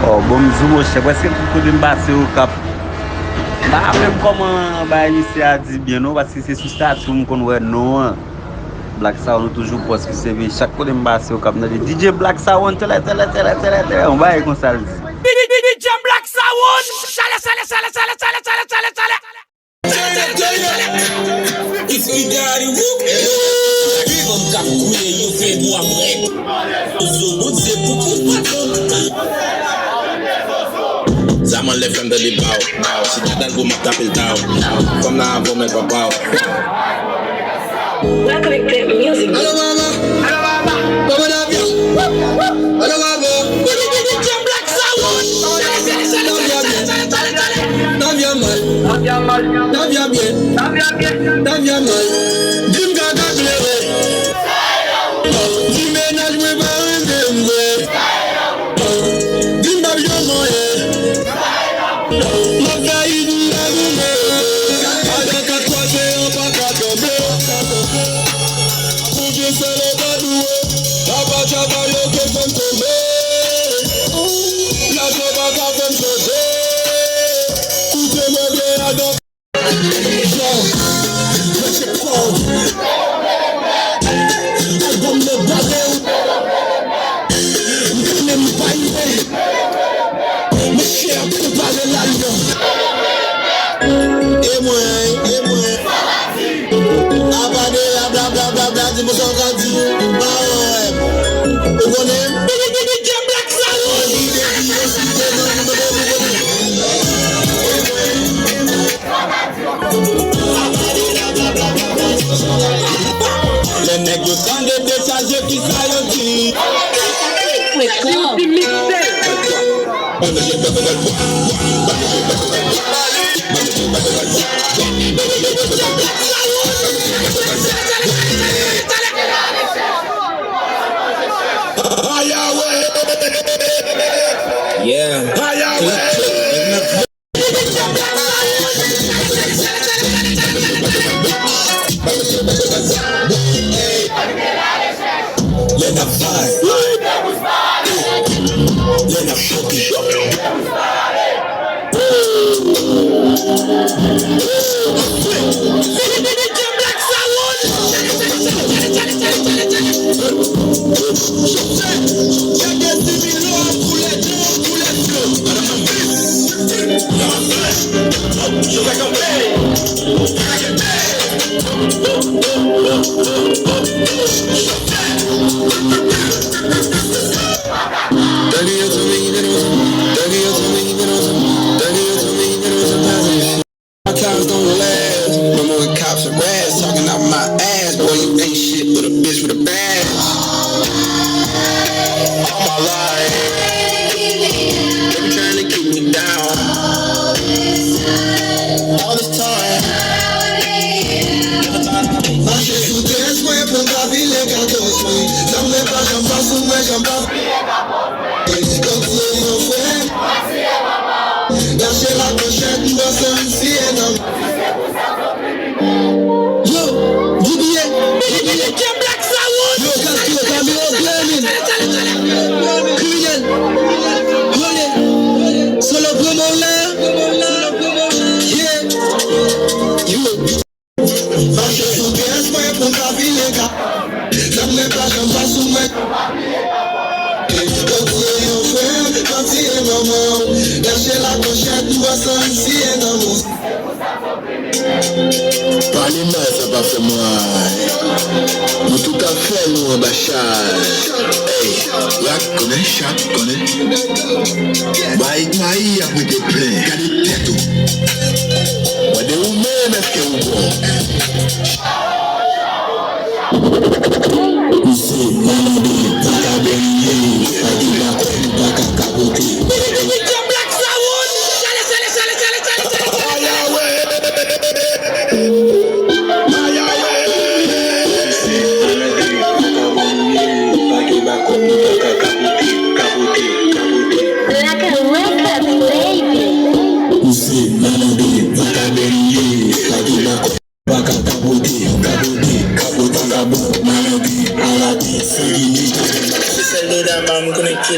Oh, bon zou che, preske pou de mbase ou kap. Ba apem koman ba inisi a di bien nou, paske se sou statue m kon wè nou an. Black Sound nou toujou poske se ve chak pou de mbase ou kap nan di DJ Black Sound tele, on ba e kon sa li. DJ Black Sound! Chale! If you got it, from Kakouye, you fais boire vrai. Zaman left from the bow. Si t'as go m'a tapé le down. Comme là, vous m'êtes pas bow. Not connected music. Hello, mama. Come on up, yo. Hello, mama. DJ Black Sound. Navia mal. Dim gaga blere. Dim ménage me barre. Dim babio moye. Maka idi na gume. Ada katwa se opa katombe. Kuje sele badoué. Aba chaba yo ke fem tombe. La soba ka fem sote. Kuje mebe adop. Les nègres sont des déchargés qui s'aillent. Yeah.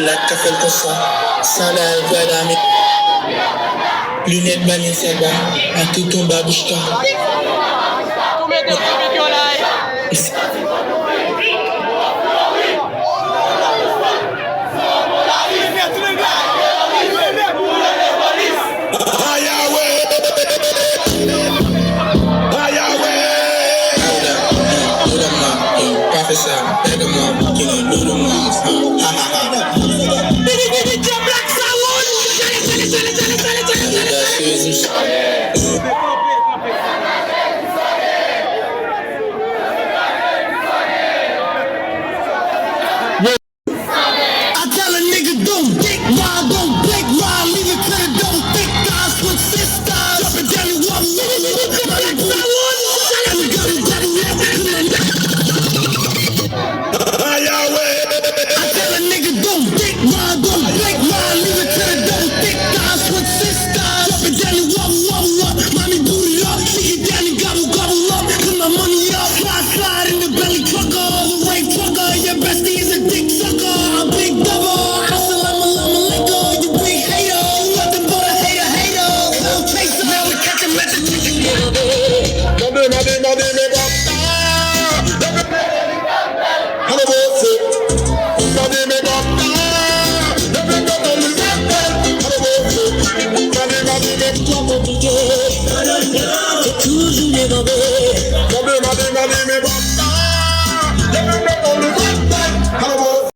la café le ça. Ça là, il va d'ami. Lunettes Balenciaga, à tout ton babouchka. Come on.